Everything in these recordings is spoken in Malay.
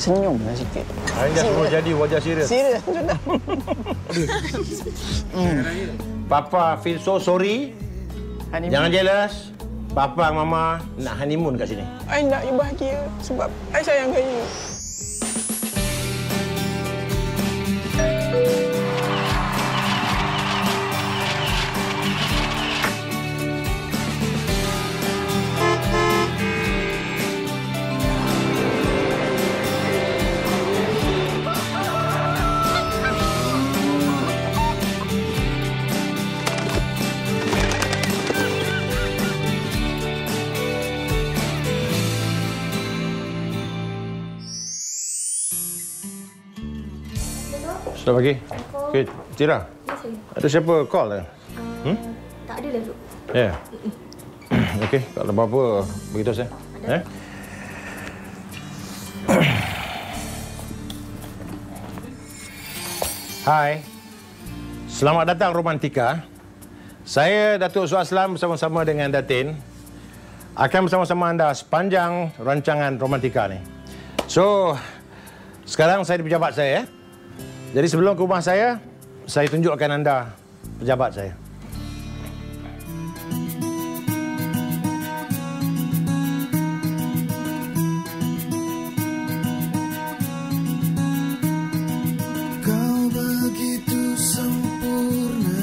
Senyumlah sikit. Anda perlu jadi wajah serius. Serius sudah. Papa feel so sorry. Honeymoon. Jangan jealous. Papa dan Mama nak honeymoon kat sini. I nak you bahagia sebab I sayangkan you. Selamat pagi. Okey, Tira. Ya, saya. Ada siapa call tak? Tak ada lah, Duk. Ya. Okey, kalau ada apa-apa beritahu saya. Ada. Hai. Selamat datang Romantika. Saya Datuk Su Aslam bersama-sama dengan Datin akan bersama-sama anda sepanjang rancangan Romantika ni. So, sekarang saya di pejabat saya ya. Jadi sebelum ke rumah saya tunjukkan anda pejabat saya. Kau begitu sempurna,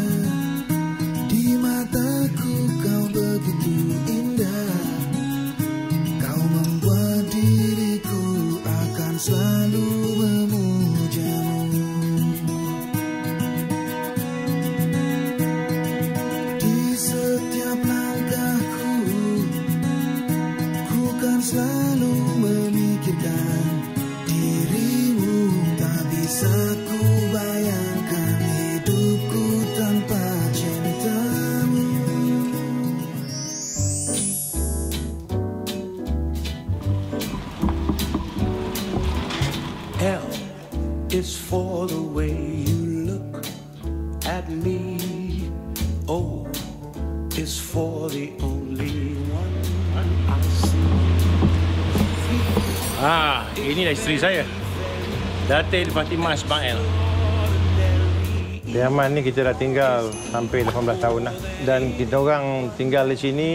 di mataku kau begitu indah. Kau membuat diriku akan selalu memujamu. Setiap langkahku, ku kan selalu memikirkan dirimu. Tak bisa ku bayangkan hidupku tanpa cintamu. L is for the way you look at me. O is for the only one I see. Inilah isteri saya. Datin Fatimah Ismail. Di Yaman ni kita dah tinggal hampir 18 tahun dah. Dan kita orang tinggal di sini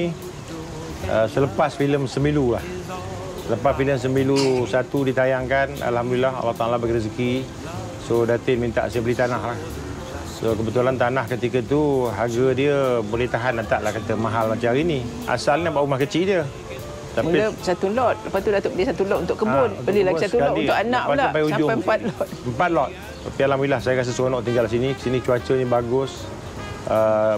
selepas filem Semilu lah. Lepas filem Semilu 1 ditayangkan, alhamdulillah Allah Taala bagi rezeki. So Datin minta saya beli tanah lah. So kebetulan tanah ketika tu harga dia boleh tahan, taklah kata mahal macam hari ni. Asalnya buat rumah kecil dia. Tapi mula satu lot, lepas tu Datuk beli satu lot untuk kebun, beli lagi satu lot untuk anak pula, sampai 4 lot. 4 lot. Tapi alhamdulillah saya rasa seronok tinggal sini. Sini cuacanya bagus.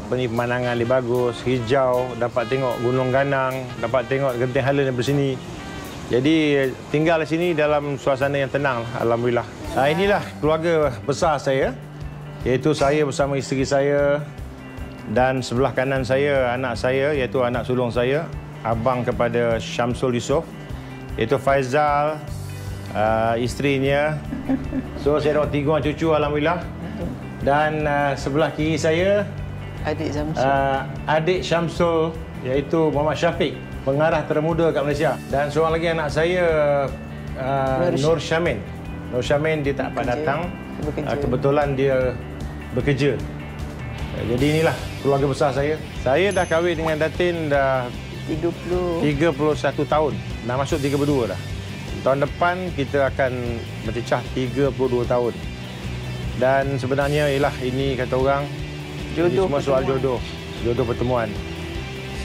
Pemandangan dia bagus, hijau, dapat tengok Gunung Ganang, dapat tengok Genting Highland daripada sini. Jadi tinggal di sini dalam suasana yang tenang, alhamdulillah. Inilah keluarga besar saya. Iaitu saya bersama isteri saya dan sebelah kanan saya anak saya iaitu anak sulung saya, abang kepada Syamsul Yusof, iaitu Faizal, isterinya. So saya ada 3 orang cucu alhamdulillah. Dan sebelah kiri saya adik Syamsul iaitu Muhammad Syafiq, pengarah termuda kat Malaysia. Dan seorang lagi anak saya Nur Syamin. Nur Syamin dia tak dapat datang. Kebetulan dia bekerja. Jadi inilah keluarga besar saya. Saya dah kahwin dengan Datin dah 31 tahun. Dah masuk 32 dah. Tahun depan kita akan bercecah 32 tahun. Dan sebenarnya ialah ini kata orang jodoh, semua soal jodoh. Jodoh pertemuan.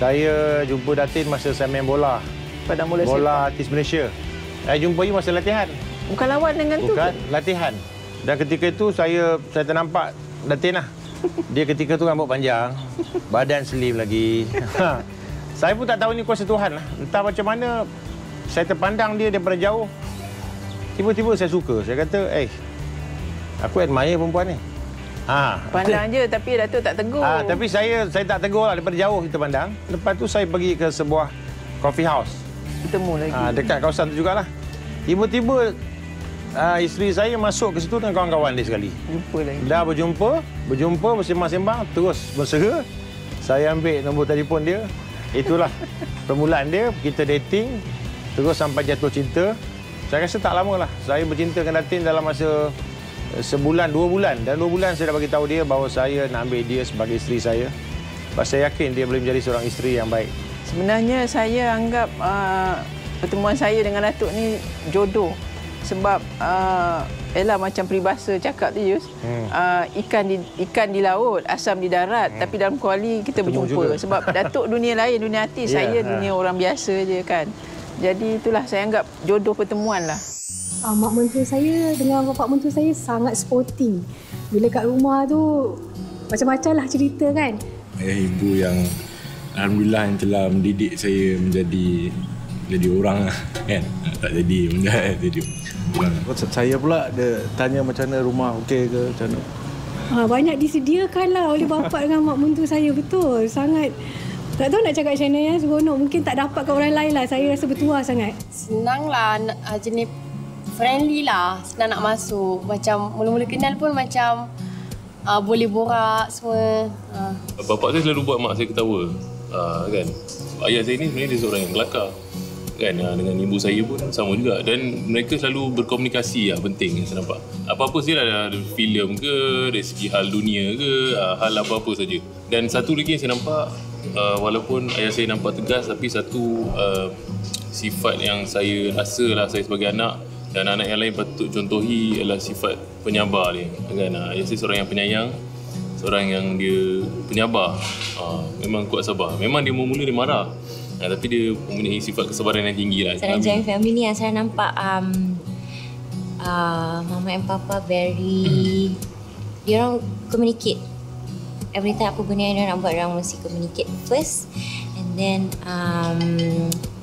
Saya jumpa Datin masa saya main bola. Bola artis Malaysia. Saya jumpa you masa latihan. Bukan lawan dengan tu. Bukan, latihan. Dan ketika itu saya ternampak Datin lah. Dia ketika tu rambut panjang, badan slim lagi. Saya pun tak tahu ni kuasa Tuhan lah. Entah macam mana saya terpandang dia daripada jauh. Tiba-tiba saya suka. Saya kata, aku admire perempuan ni. Pandang je tapi Datuk tak tegur. Tapi saya tak tegur lah, daripada jauh kita pandang. Lepas tu saya pergi ke sebuah coffee house. Bertemu lagi. Dekat kawasan tu jugalah. Tiba-tiba isteri saya masuk ke situ dengan kawan-kawan dia sekali. Jumpa lagi. Dah berjumpa bersembang-sembang, terus bersera. Saya ambil nombor telefon dia. Itulah permulaan dia, kita dating, terus sampai jatuh cinta. Saya rasa tak lama lah. Saya bercinta dengan Datin dalam masa sebulan, 2 bulan. Dan 2 bulan saya dah bagi tahu dia bahawa saya nak ambil dia sebagai isteri saya. Sebab saya yakin dia boleh menjadi seorang isteri yang baik. Sebenarnya saya anggap pertemuan saya dengan Datuk ni jodoh. Sebab Ella macam peribahasa cakap tu Yus, ikan di laut, asam di darat, tapi dalam kuali kita berjumpa juga. Sebab Datuk dunia lain, dunia artis, saya dunia orang biasa je kan. Jadi itulah saya anggap jodoh pertemuan lah. Mak mentua saya dengan bapak mentua saya sangat sporting. Bila kat rumah tu macam-macam lah cerita kan. Ayah ibu yang alhamdulillah yang telah mendidik saya jadi orang lah kan. Tak jadi jadi orang. Saya pula dia tanya macam mana rumah okey ke macam mana. Banyak disediakan lah oleh bapak dengan mak mentua saya, betul. Sangat tak tahu nak cakap macam mana ya, seronok. Mungkin tak dapat kat orang lain lah. Saya rasa bertuah sangat. Senang lah, jenis friendly lah. Senang nak masuk. Macam mula-mula kenal pun macam boleh borak semua. Bapak saya selalu buat mak saya ketawa. Kan? Ayah saya ni sebenarnya dia seorang yang kelakar. Kan? Dengan ibu saya pun sama juga. Dan mereka selalu berkomunikasi lah, penting saya nampak. Apa-apa saya ada filem ke, dari segi hal dunia ke, hal apa-apa saja. Dan satu lagi yang saya nampak, walaupun ayah saya nampak tegas, tapi satu sifat yang saya rasa lah saya sebagai anak dan anak yang lain patut contohi adalah sifat penyabar dia. Kan? Ayah saya seorang yang penyayang, seorang yang dia penyabar. Memang kuat sabar. Memang dia mula-mula dia marah. Tapi dia mempunyai sifat kesabaran yang tinggi lah. Saya join family ni yang saya nampak mama and papa very dia orang communicate. Every time apa benda yang dia nak buat, dia orang mesti communicate first. And then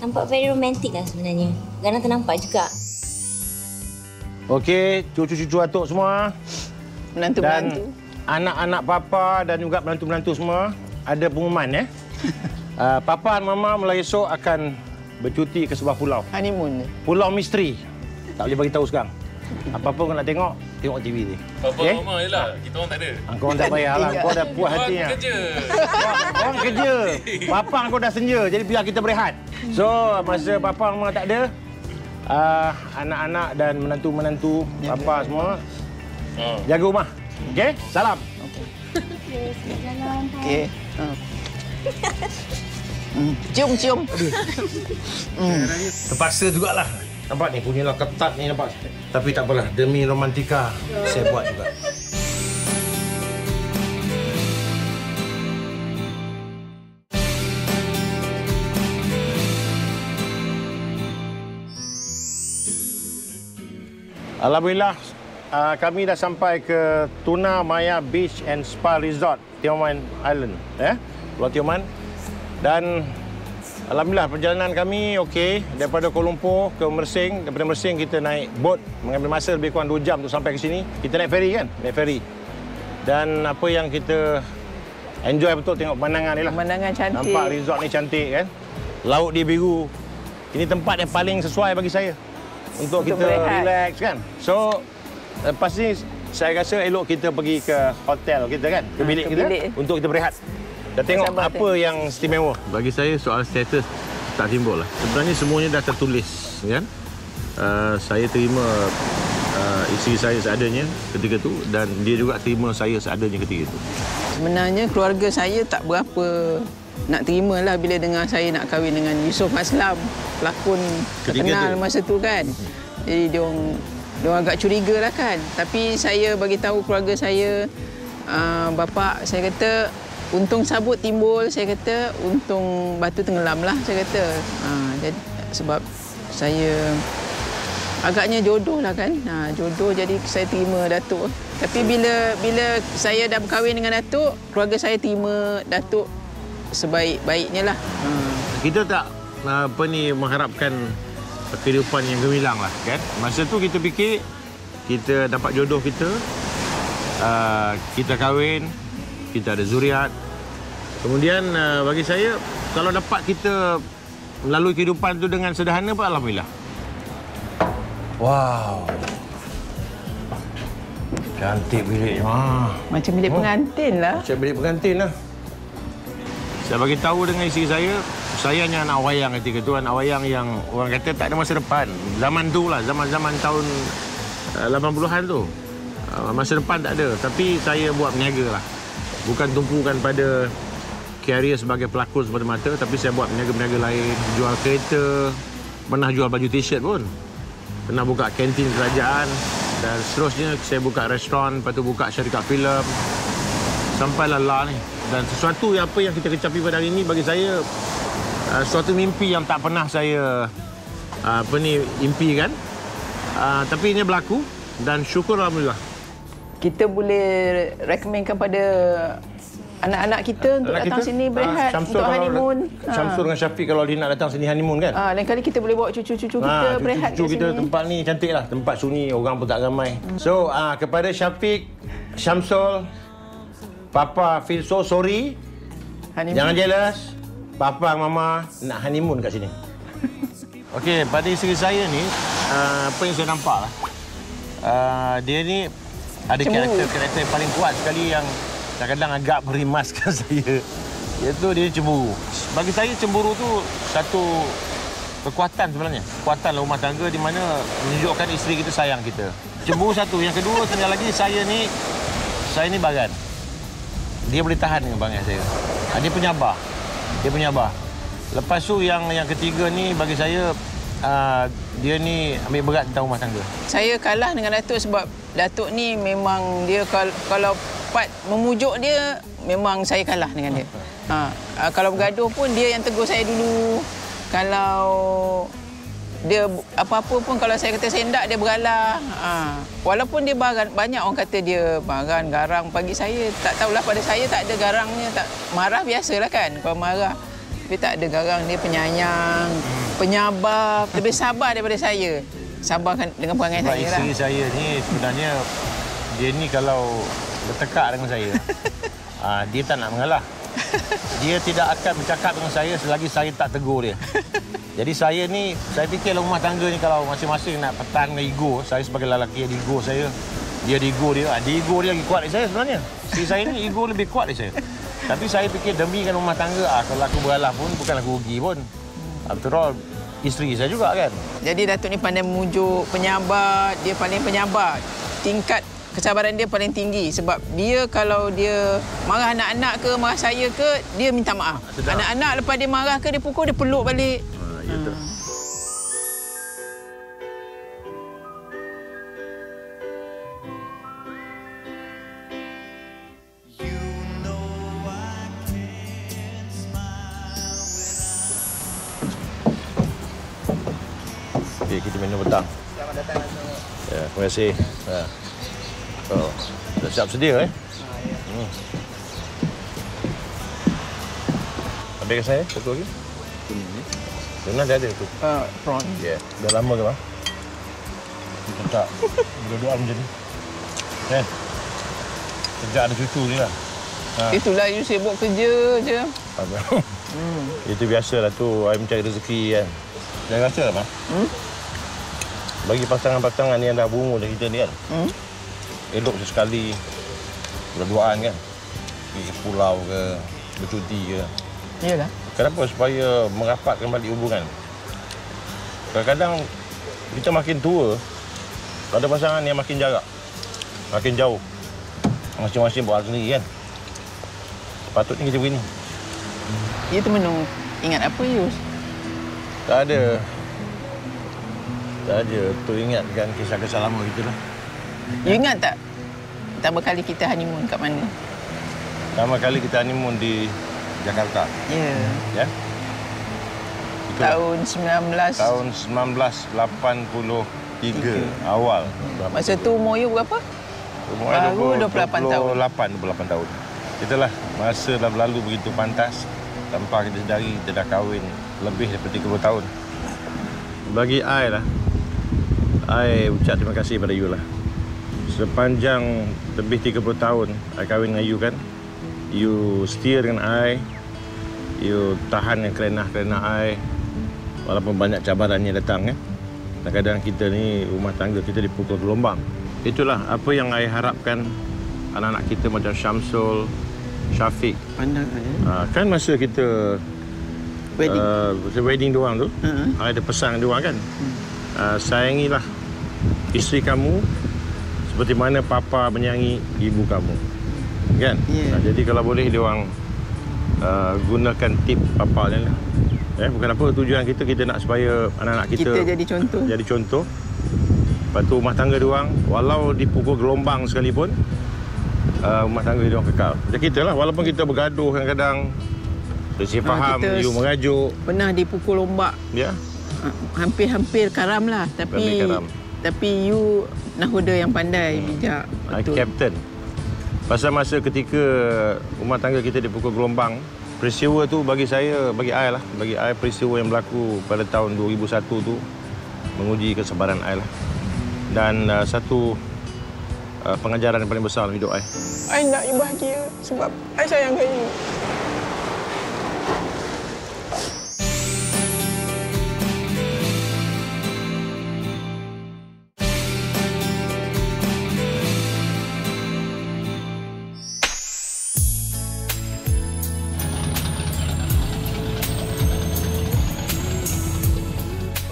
nampak very romantic lah sebenarnya. Kadang ternampak juga. Okey, cucu-cucu atuk semua. Menantu-menantu. Dan anak-anak papa dan juga menantu-menantu semua. Ada pengumuman ya. Papa dan mama mulai esok akan bercuti ke sebuah pulau. Honeymoon. Pulau misteri. Tak boleh bagi tahu sekarang. Apa-apa kau nak tengok TV ni. Papa okay? Mama jelah, kita orang tak ada. Kau tak payahlah, kau dah puas hatinya. Orang kerja. Papa kau dah senja, jadi biar kita berehat. So, masa papa mama tak ada, anak-anak dan menantu-menantu papa semua jaga rumah. Okey? Salam. Okey, selamat jalan. Okey. Cium. Terpaksa jugalah. Nampak ni, punyalah ketat ni nampak. Tapi tak apalah, demi romantika saya buat juga. Alhamdulillah, kami dah sampai ke Tuna Maya Beach and Spa Resort, Tioman Island. Pulau Tioman. Dan alhamdulillah perjalanan kami okey. Daripada Kuala Lumpur ke Mersing. Daripada Mersing kita naik bot. Mengambil masa lebih kurang 2 jam untuk sampai ke sini. Kita naik ferry kan? Naik ferry. Dan apa yang kita enjoy betul tengok pemandangan ni lah. Pemandangan cantik. Nampak resort ni cantik kan? Laut dia biru. Ini tempat yang paling sesuai bagi saya. Untuk kita relax kan? So, lepas ni saya rasa elok kita pergi ke hotel kita kan? Ke bilik kita untuk kita berehat. Dah tengok apa yang istimewa. Bagi saya soal status tak timbul lah. Sebenarnya semuanya dah tertulis kan. Saya terima isteri saya seadanya ketika itu dan dia juga terima saya seadanya ketika itu. Sebenarnya keluarga saya tak berapa nak terima lah bila dengar saya nak kahwin dengan Yusof Aslam, pelakon terkenal masa tu kan. Jadi dia orang agak curiga lah kan. Tapi saya bagi tahu keluarga saya, bapa saya kata untung sabut timbul, saya kata untung batu tenggelam lah, saya kata. Jadi, sebab saya agaknya jodoh lah kan. Jodoh jadi saya terima Datuk. Tapi bila saya dah berkahwin dengan Datuk, keluarga saya terima Datuk sebaik-baiknya lah. Kita tak mengharapkan kehidupan yang gemilang lah kan. Masa tu kita fikir kita dapat jodoh kita, kita kahwin, kita ada zuriat. Kemudian bagi saya, kalau dapat kita melalui kehidupan tu dengan sederhana pun alhamdulillah. Wow. Cantik bilik. Macam bilik pengantin lah. Macam bilik pengantin lah. Saya bagi tahu dengan isteri saya hanya anak wayang ketika tu, anak wayang yang orang kata tak ada masa depan. Zaman tu lah, zaman tahun 80-an tu. Masa depan tak ada, tapi saya buat berniaga lah. Bukan tumpukan pada karier sebagai pelakon semata-mata, tapi saya buat berniaga-berniaga lain, jual kereta, pernah jual baju t-shirt pun. Pernah buka kantin kerajaan dan seterusnya saya buka restoran, lepas tu buka syarikat filem. Sampailah lah ni. Dan sesuatu yang apa yang kita kecapi pada hari ini bagi saya suatu mimpi yang tak pernah saya impikan. Tapi ini berlaku dan syukur alhamdulillah. Kita boleh rekomenkan pada anak-anak kita untuk datang sini berehat untuk honeymoon. Syamsul dengan Syafiq kalau dia nak datang sini honeymoon kan. Lain kali kita boleh bawa cucu-cucu kita berehat kat sini. Kita tempat ni cantik lah, tempat sunyi, orang pun tak ramai. So kepada Syafiq, Syamsul, Papa feel so sorry. Honeymoon. Jangan jealous. Papa dan Mama nak honeymoon kat sini. Okey, pada isteri saya ni, apa yang saya nampak lah. Dia ni ada karakter yang paling kuat sekali yang kadang-kadang agak merimaskan saya. Iaitu dia cemburu. Bagi saya cemburu tu satu kekuatan sebenarnya. Kekuatan dalam rumah tangga di mana menunjukkan isteri kita sayang kita. Cemburu satu. Yang kedua, tinggal lagi saya ni bagan. Dia boleh tahan dengan bangai saya. Dia penyabar. Lepas tu yang ketiga ni bagi saya dia ni ambil berat tentang rumah tangga. Saya kalah dengan Datuk sebab Datuk ni memang dia kalau part memujuk dia memang saya kalah dengan dia. Kalau bergaduh pun dia yang tegur saya dulu. Kalau dia apa-apa pun kalau saya kata saya tak, dia beralah. Walaupun dia banyak orang kata dia baran, garang. Bagi saya tak tahulah, pada saya tak ada garangnya. Tak marah biasalah kan kalau marah. Tapi tak ada garang, dia penyayang, penyabar, lebih sabar daripada saya. Sabarkan dengan perangai saya lah. Isteri saya ni sebenarnya dia ni kalau bertekak dengan saya, dia tak nak mengalah. Dia tidak akan bercakap dengan saya selagi saya tak tegur dia. Jadi saya fikir rumah tangga ni kalau masing-masing nak pertahan dengan ego, saya sebagai lelaki ada ego saya, dia ada ego dia. Ego dia lagi kuat dari saya sebenarnya. Isteri saya ni ego lebih kuat dari saya. Tapi saya fikir demikan rumah tangga, kalau aku beralah pun bukan aku rugi pun. After all, isteri saya juga kan. Jadi Datuk ni pandai memujuk, penyabar, dia paling penyabar. Tingkat kesabaran dia paling tinggi sebab dia kalau dia marah anak-anak ke, marah saya ke, dia minta maaf. Anak-anak lepas dia marah ke, dia pukul, dia peluk balik. Ya tu. Okay, kita minum petang. Selamat datang. Ya, terima kasih. Oh, dah siap sedia Ambilkan saya satu lagi. Tuna dah ada tu. Prawn. Ya. Yeah. Dah lama ke bang? Tak. Dua-dua macam ni. Sejak ada cucu ni lah. Itulah you sibuk kerja je. Itu biasalah tu. I mencari rezeki kan. Jangan rasa lah bang. Bagi pasangan-pasangan yang dah berumur dah kita ni kan. Elok sesekali berduaan kan. Pergi pulau ke, bercuti ke. Iyalah. Kenapa? Supaya merapatkan balik hubungan. Kadang-kadang kita makin tua, ada pasangan yang makin jarak, makin jauh. Masing-masing buat sendiri kan. Patutnya kita begini. Ya Temenung, ingat apa Yus? Tak ada. Tak ada. Tu ingatkan kisah-kisah lama kita lah. You ingat tak? Pertama kali kita honeymoon kat mana? Pertama kali kita honeymoon di Jakarta. Ya. Ya. Tahun 1983 awal. Masa tu umur you berapa? Umur baru 28 tahun. 28 tahun. Itulah masa dah berlalu begitu pantas. Tanpa kita sedari kita dah kahwin lebih daripada 30 tahun. Bagi I lah, I ucap terima kasih pada you lah. Sepanjang lebih 30 tahun I kahwin dengan you kan. You setia dengan I. You tahan dengan kerenah-kerenah I. Walaupun banyak cabaran yang datang kan. Kadang-kadang kita ni rumah tangga kita dipukul gelombang. Itulah apa yang I harapkan anak-anak kita macam Syamsul, Syafiq. Pandang Kan masa kita wedding diorang tu, ada pesan diorang kan. Sayangilah isteri kamu seperti mana papa menyayangi ibu kamu. Kan? Jadi kalau boleh diorang gunakan tip papa ni lah. Bukan apa, tujuan kita nak supaya anak-anak kita jadi contoh. Lepas tu rumah tangga diorang, walau dipukul gelombang sekalipun, rumah tangga diorang kekal. Macam kita lah, walaupun kita bergaduh kadang-kadang, saya faham, you mengajuk. Pernah dipukul ombak. Ya. Hampir-hampir karam lah. Tapi you nahoda yang pandai, bijak. Captain. Pasal masa ketika rumah tangga kita dipukul gelombang, peristiwa tu bagi saya, bagi I peristiwa yang berlaku pada tahun 2001 tu menguji kesabaran I lah. Dan satu pengajaran yang paling besar dalam hidup I. I nak you bahagia sebab I sayangkan you.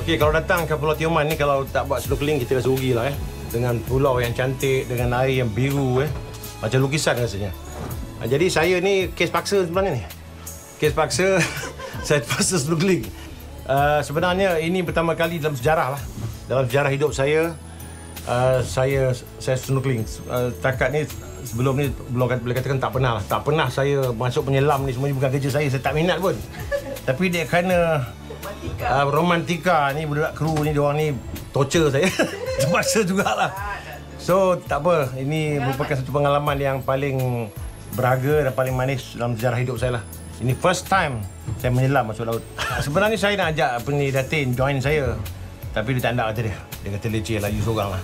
Okey, kalau datang ke Pulau Tioman ni, kalau tak buat snorkeling, kita rasa rugilah Dengan pulau yang cantik, dengan air yang biru macam lukisan rasanya. Jadi saya ni kes paksa sebenarnya ni. Kes paksa, saya paksa snorkeling. Sebenarnya ini pertama kali dalam sejarah lah. Dalam sejarah hidup saya, saya snorkeling. Takat ni, sebelum ni boleh katakan tak pernah lah. Tak pernah saya masuk penyelam ni, semuanya bukan kerja saya tak minat pun. Tapi dia kerana romantika ni, budak kru ni, diorang ni torture saya. Terpaksa jugalah. So, tak apa. Ini merupakan satu pengalaman yang paling berharga dan paling manis dalam sejarah hidup saya lah. Ini first time saya menyelam masuk laut. Sebenarnya saya nak ajak Datin join saya. Tapi dia tak nak kata dia. Dia kata leceh lah, you seorang lah.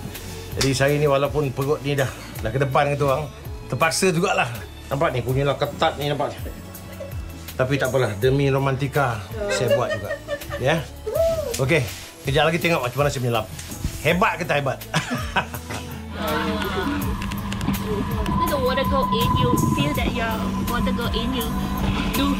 Jadi saya ni walaupun perut ni dah ke depan kata orang, terpaksa jugalah. Nampak ni, punyalah ketat ni nampak. Tapi tak apalah, demi romantika saya buat juga. Ya. Okey, kejap lagi tengok macam mana saya menyelam. Hebat ke tak hebat? The water go in, you feel that your water go in, you do.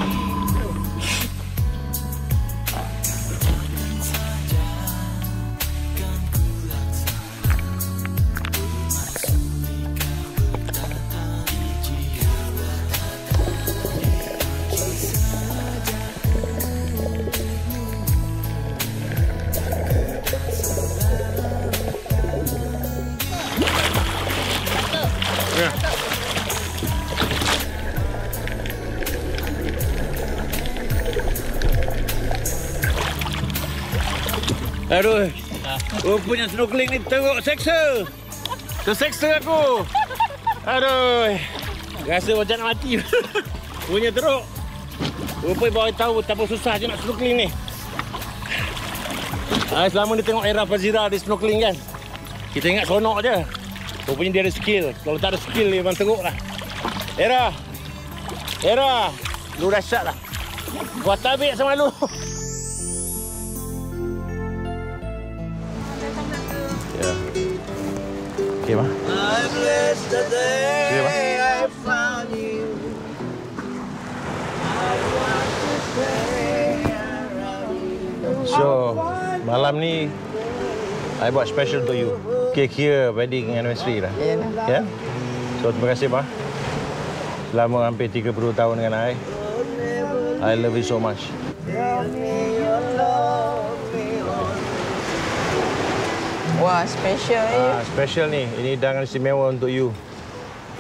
Aduh, rupanya snorkeling ni teruk seksa. Terseksa aku. Aduh, rasa macam nak mati. Punya teruk. Rupanya bawa tahu betapa susah je nak snorkeling ni. Selama ni tengok Era Fazira di snorkeling kan, kita ingat sonok je. Rupanya dia ada skill. Kalau tak ada skill, dia memang teruk lah. Era, lu dahsyat lah. Gua tabik sama lu. Ya. Okey, Ma. Okey, Ma. So, malam ni I buat special untuk you. Cake here, wedding anniversary lah. Ya. So, terima kasih, Ma. Selama hampir 30 tahun dengan I love you so much. Wah, special special ni. Ini hidangan istimewa untuk you.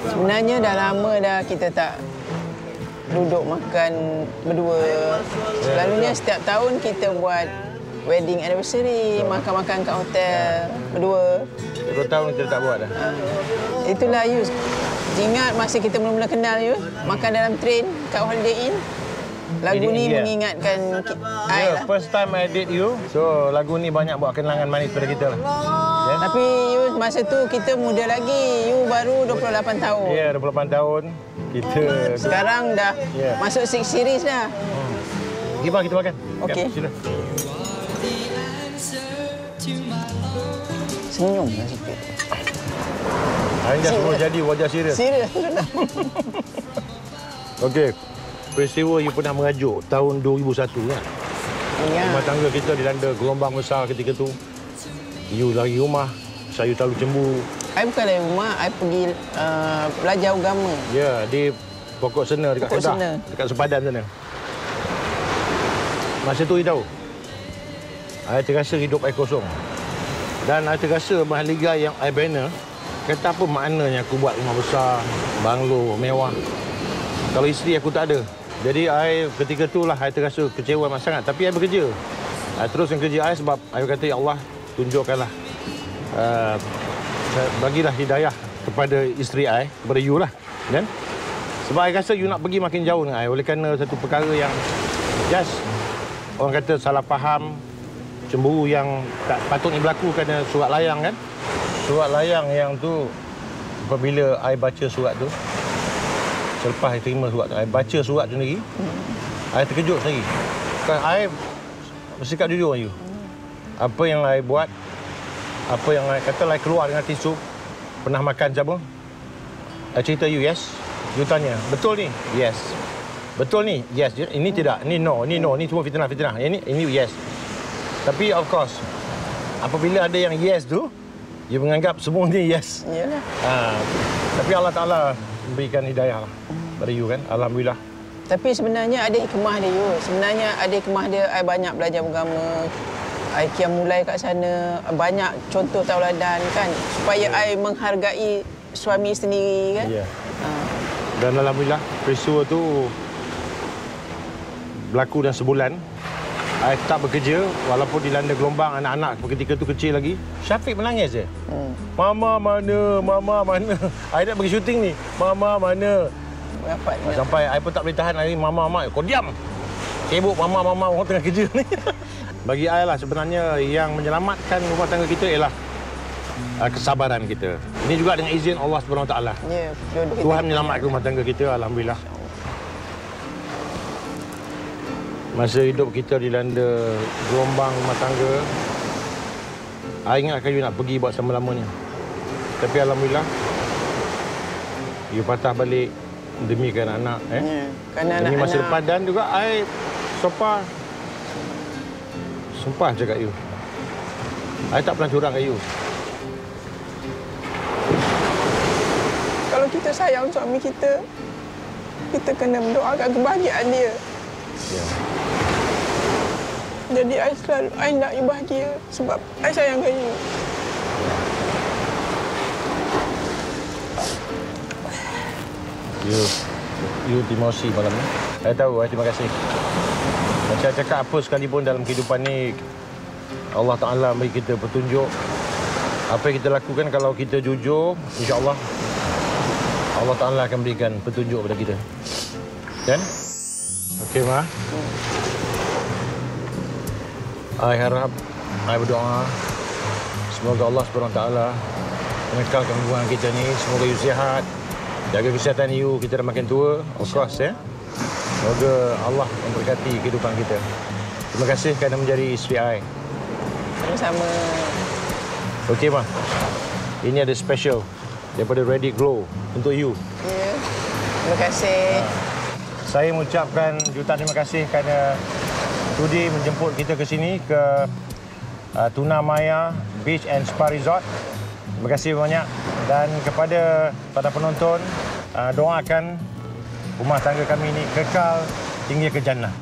Sebenarnya dah lama dah kita tak duduk makan berdua. Selalunya setiap tahun kita buat wedding anniversary, makan-makan kat hotel berdua. 2 tahun kita tak buat dah. Itulah you. Ingat masa kita mula-mula kenal you, makan dalam train kat Holiday Inn. Lagu ni mengingatkan I lah. First time I date you. So lagu ni banyak buat kenangan manis pada kita lah. Yeah. Tapi you masa tu kita muda lagi. You baru 28 tahun. Ya, 28 tahun. Kita sekarang dah masuk 6 series dah. Gimana kita makan? Okey. Sila. Senyum lah sikit. Hari dah semua jadi wajah serius. Serius. Okey. Peristiwa you pernah merajuk tahun 2001 kan? Ya. Rumah tangga kita dilanda gelombang besar ketika tu. You lari rumah, saya terlalu cemburu. Saya bukan dari rumah, saya pergi belajar agama. Ya, di Pokok Sena dekat Kedah, dekat Sepadan sana. Masa tu you tahu, saya terasa hidup saya kosong. Dan saya terasa mahligai yang saya bina, kata apa maknanya aku buat rumah besar, banglo, mewah. Kalau isteri aku tak ada. Jadi saya ketika itulah saya terasa kecewa amat sangat. Tapi saya bekerja. Saya teruskan kerja saya sebab saya kata, ya Allah, tunjukkanlah. Bagilah hidayah kepada isteri saya, kepada you lah. Kan? Sebab saya rasa you nak pergi makin jauh dengan saya oleh kerana satu perkara yang just orang kata salah faham, cemburu yang tak patutnya berlaku kerana surat layang kan. Surat layang yang tu apabila saya baca surat tu, selepas saya terima surat tu, saya baca surat tu sendiri, saya terkejut sendiri. Saya bersikap jujur dengan you. Apa yang saya buat, apa yang saya kata, saya keluar dengan tisu, pernah makan siapa? Saya cerita you, yes. You tanya, betul ni? Yes. Betul ni? Yes. Ini tidak. Ini no. Ini no. Ini semua fitnah-fitnah. Ini yes. Tapi of course, apabila ada yang yes tu, you menganggap semua ni yes. Iyalah. Tapi Allah Ta'ala memberikan hidayah lah pada you kan. Alhamdulillah. Tapi sebenarnya ada hikmah dia, you. Sebenarnya ada hikmah dia, saya banyak belajar agama. Saya kiam mulai kat sana. Banyak contoh tauladan kan. Supaya saya menghargai suami sendiri kan. Ya. Dan alhamdulillah, peristiwa tu berlaku dalam sebulan. Saya tak bekerja walaupun dilanda gelombang, anak-anak ketika tu kecil lagi. Syafiq menangis je. Mama mana? Mama mana? Saya nak pergi syuting ni. Mama mana? Sampai saya pun tak boleh tahan hari mama. Kau diam. Sibuk mama orang tengah kerja ni. Bagi saya lah sebenarnya yang menyelamatkan rumah tangga kita ialah kesabaran kita. Ini juga dengan izin Allah SWT. Ya, Tuhan menyelamatkan rumah tangga kita, alhamdulillah. Masa hidup kita dilanda gelombang rumah tangga, saya ingatkan you nak pergi buat selama-lamanya. Tapi alhamdulillah, you patah balik demikan anak. Demi masa depan dan juga saya sumpah cakap you. Saya tak pernah curang kat you. Kalau kita sayang suami kita, kita kena mendoakan kebahagiaan dia. Ya. Jadi saya nak you bahagia sebab saya sayangkan you. You terima kasih malam ni. Saya tahu, terima kasih. Macam cakap apa sekalipun dalam kehidupan ni, Allah Ta'ala beri kita petunjuk. Apa yang kita lakukan kalau kita jujur, insya-Allah Allah Ta'ala akan berikan petunjuk kepada kita. Kan? Okey, Ma. Saya harap, saya berdoa, semoga Allah SWT mengekalkan hubungan kita ni. Semoga you sihat, jaga kesihatan you, kita dah makin tua, of course, ya. Semoga Allah memberkati kehidupan kita. Terima kasih kerana menjadi isteri saya. Sama-sama. Okey, Ma. Ini ada special daripada Ready Glow untuk you. Ya. Terima kasih. Saya mengucapkan jutaan terima kasih kerana sudi menjemput kita ke sini ke Tuna Maya Beach and Spa Resort. Terima kasih banyak. Dan kepada para penonton, doakan rumah tangga kami ini kekal hingga ke jannah.